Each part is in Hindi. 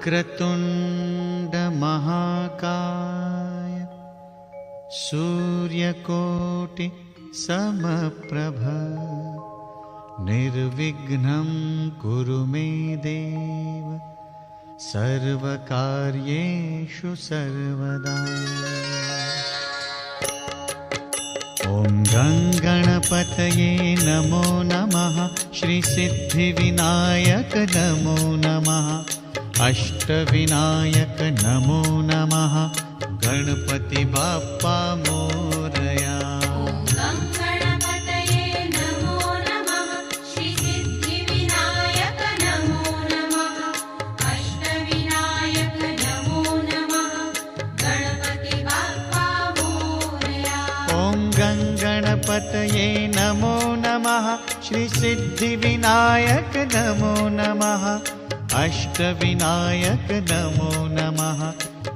वक्रतुण्ड महाकाय सूर्यकोटि समप्रभ निर्विघ्नं कुरु मे देव सर्वकार्येषु सर्वदा। ॐ गणपतये नमो नमः। श्री सिद्धिविनायक नमो नमः। अष्टविनायक नमो नमः। गणपति बाप्पा मोरया। गणपतये नमो नमः। श्री सिद्धिविनायक नमो नमः। अष्टविनायक नमो नमः।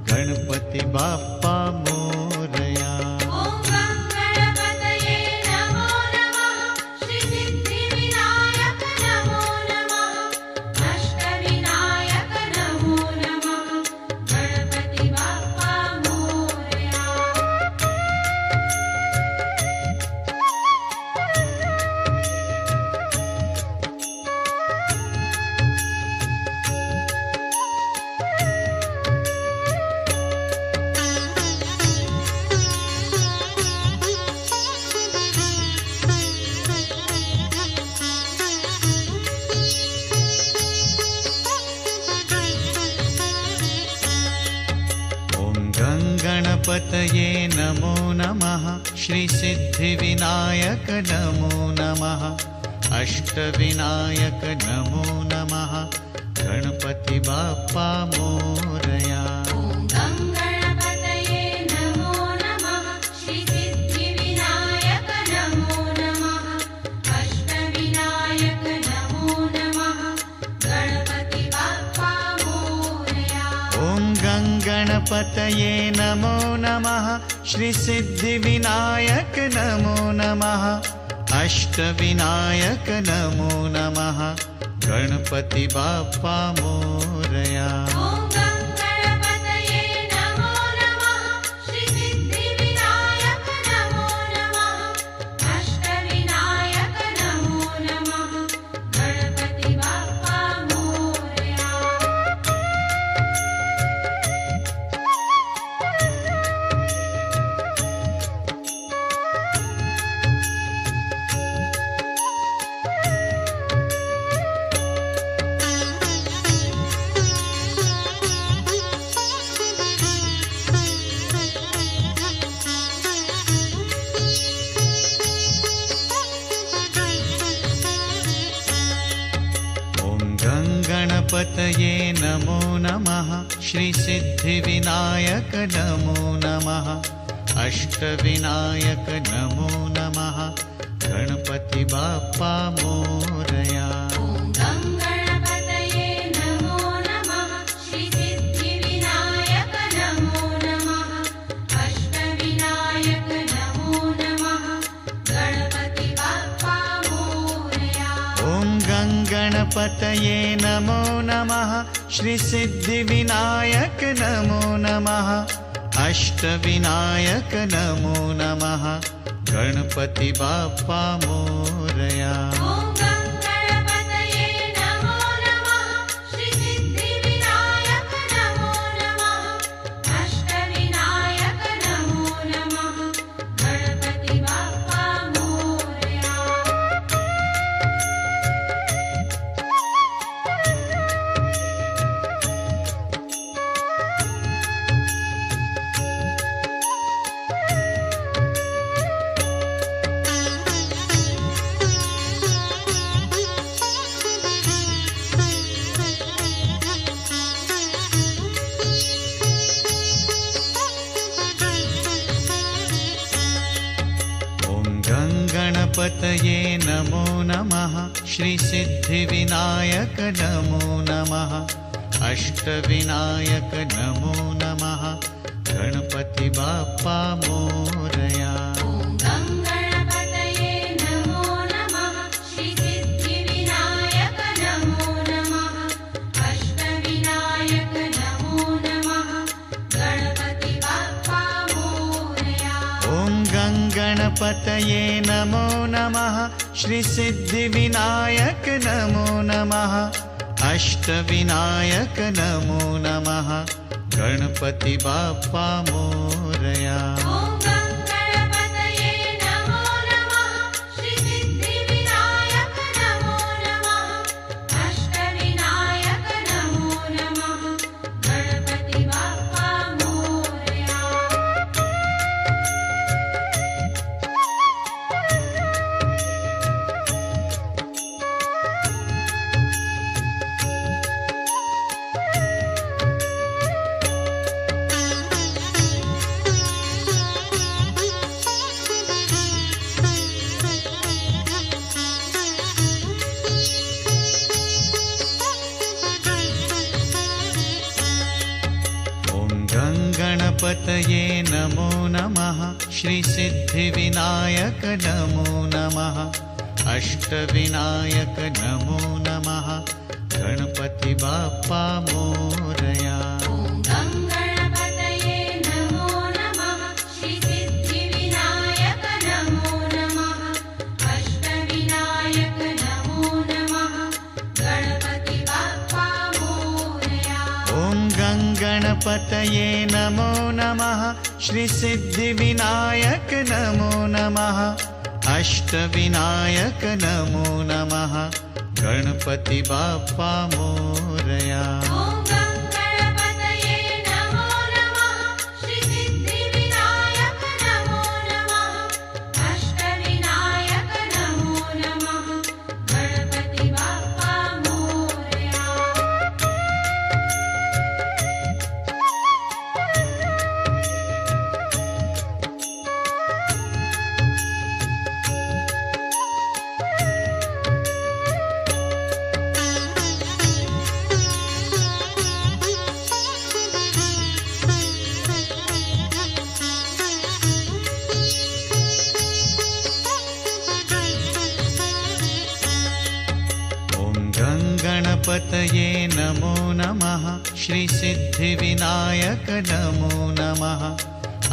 गणपति बाप्पा मोरया। गणपतये नमो नमः। श्री सिद्धिविनायक नमो नमः। अष्टविनायक नमो नमः। गणपति बाप्पा मोरया। गणपतये नमो नमः। श्री सिद्धिविनायक नमो नमः। अष्टविनायक नमो नमः। गणपति बाप्पा मोरया। गणपतये नमो नमः। श्री सिद्धिविनायक नमो नमः। अष्टविनायक नमो नमः। गणपति बाप्पा मोरया। गणपतये नमो नमः। श्री सिद्धिविनायक नमो नमः। अष्टविनायक नमो नमः। गणपति बाप्पा मोरया। गणपतये नमो नमः। श्री सिद्धिविनायक नमो नमः। अष्टविनायक नमो नमः। गणपति बाप्पा मोरया। श्री सिद्धिविनायक नमो नमः। अष्टविनायक गणपतये नमो नमः श्रीसिद्धिविनायक नमो नमः अष्टविनायक नमो नमः गणपति बाप्पा मोरया। गणपतये नमो नमः श्रीसिद्धिविनायक नमो नमः अष्टविनायक नमो नमः गणपति बाप्पा मोरया। गणपतये नमो नमः श्रीसिद्धिविनायक नमो नमः अष्टविनायक नमो नमः गणपति बाप्पा मोरया। गणपतये नमो नमः श्रीसिद्धिविनायक नमो नमः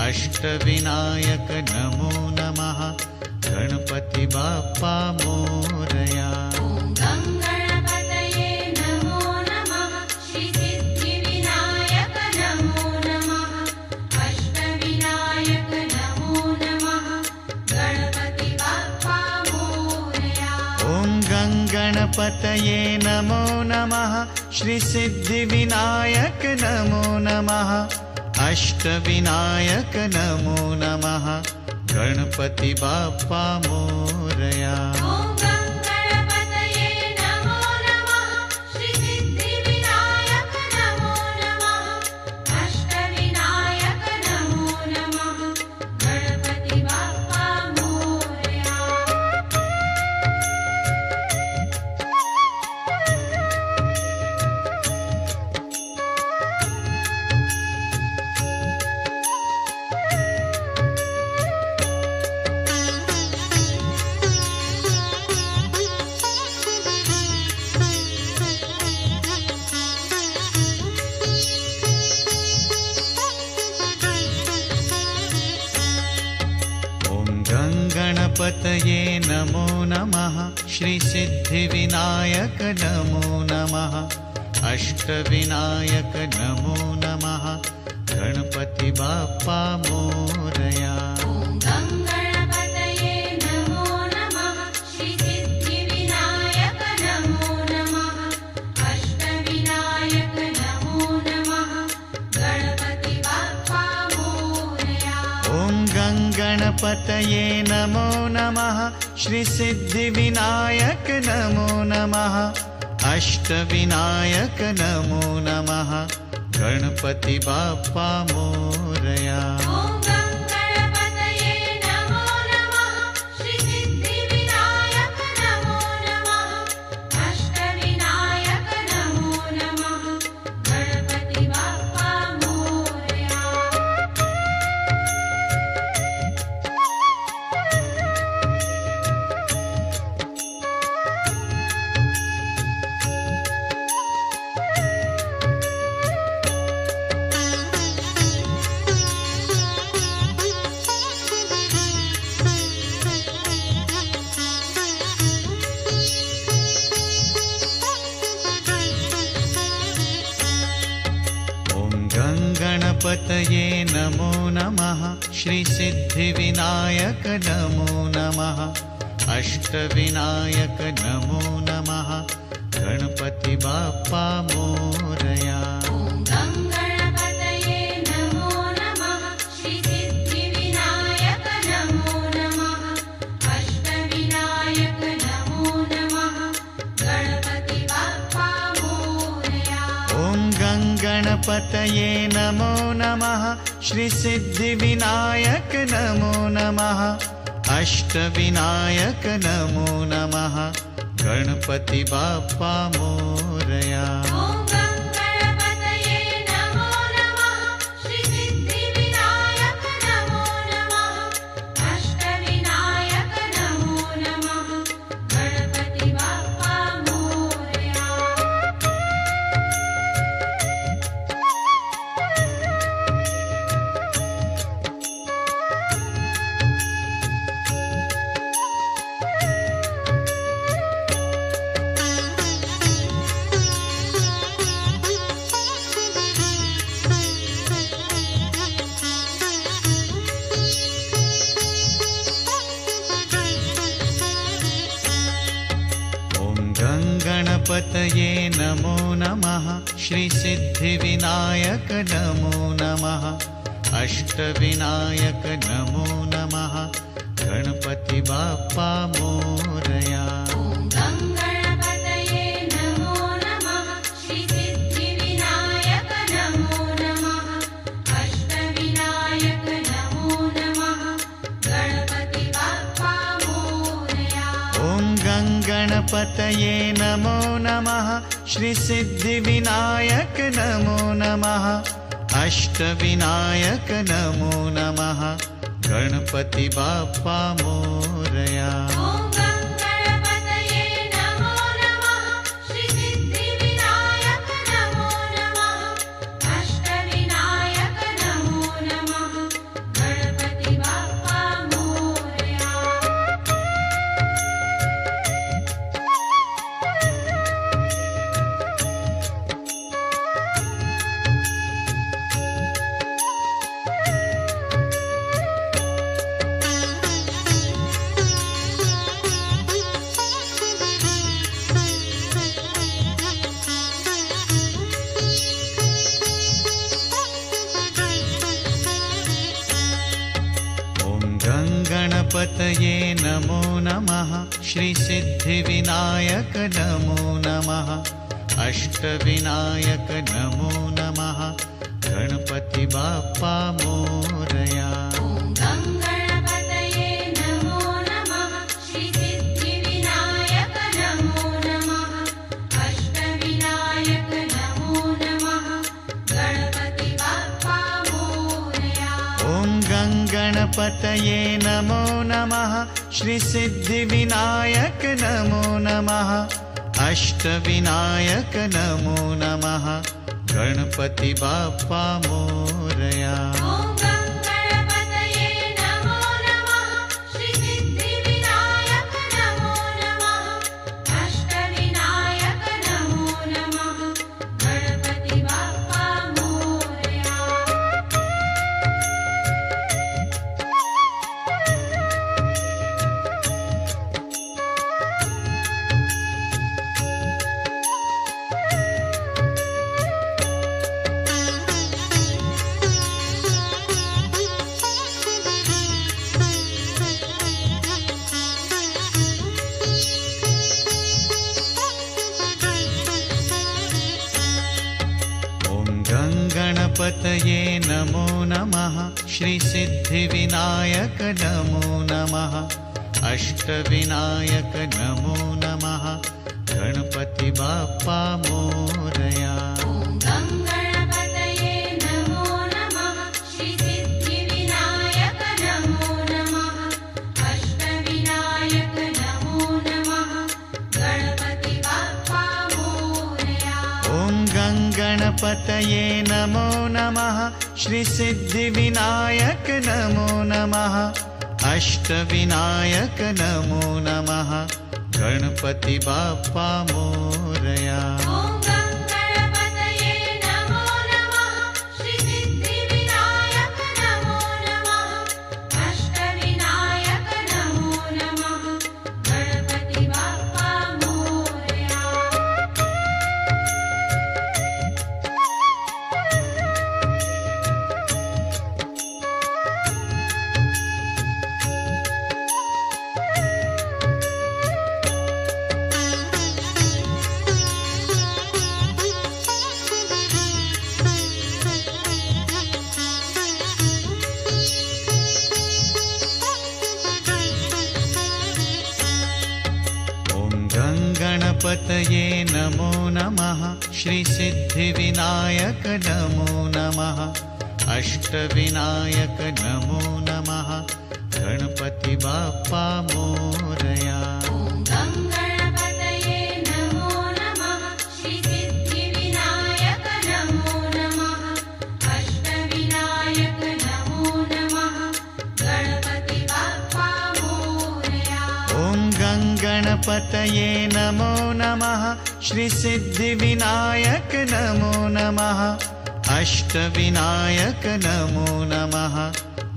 अष्टविनायक नमो नमः गणपति बाप्पा मोरया। गणपतये नमो नमः श्रीसिद्धिविनायक नमो नमः अष्टविनायक नमो नमः गणपति बाप्पा मोरया। गणपतये नमो नमः श्रीसिद्धिविनायक नमो नमः अष्टविनायक नमो नमः गणपति बाप्पा मोरया। गणपतये नमो नमः श्रीसिद्धिविनायक नमो नमः अष्टविनायक नमो नमः गणपति बाप्पा मोरया। गणपतये नमो नमः श्रीसिद्धिविनायक नमो नमः अष्टविनायक नमो नमः गणपति बाप्पा मोरया। गणपतये नमो नमः श्रीसिद्धिविनायक नमो नमः अष्टविनायक नमो नमः गणपति बाप्पा मोरया। गणपतये नमो नमः श्रीसिद्धिविनायक नमो नमः अष्टविनायक नमो नमः गणपति बाप्पा मोरया। गणपतये नमो नमः श्रीसिद्धिविनायक नमो नमः अष्टविनायक नमो नमः गणपति बाप्पा मोरया। गणपतये नमो नमः श्रीसिद्धिविनायक नमो नमः अष्टविनायक नमो नमः गणपति बाप्पा मोरया। गणपतये नमो नमः श्रीसिद्धिविनायक नमो नमः अष्टविनायक नमो नमः गणपति बाप्पा मोरया। गणपतये नमो नमः श्रीसिद्धिविनायक नमो नमः अष्टविनायक नमो नमः गणपति बाप्पा मोरया। गणपतये नमो नमः श्रीसिद्धिविनायक नमो नमः अष्टविनायक नमो नमः गणपति बाप्पा मोरया। गणपतये नमो नमः श्रीसिद्धिविनायक गणपतये नमो नमः श्रीसिद्धिविनायक नमो नमः अष्टविनायक नमो नमः गणपति बाप्पा मोरया। गणपतये नमो नमः श्रीसिद्धिविनायक नमो नमः अष्टविनायक नमो नमः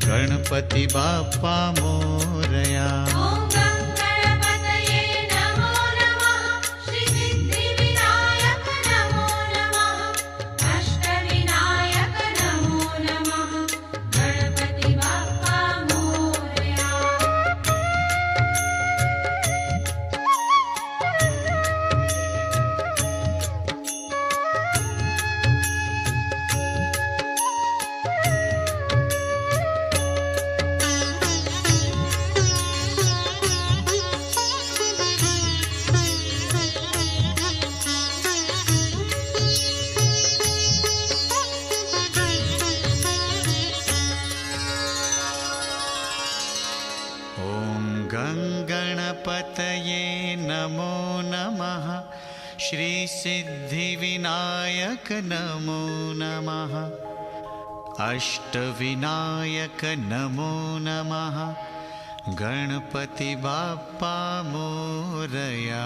गणपति बाप्पा मोरया। गणपतये नमो नमः श्रीसिद्धिविनायक नमो नमः अष्टविनायक नमो नमः गणपति बाप्पा मोरया।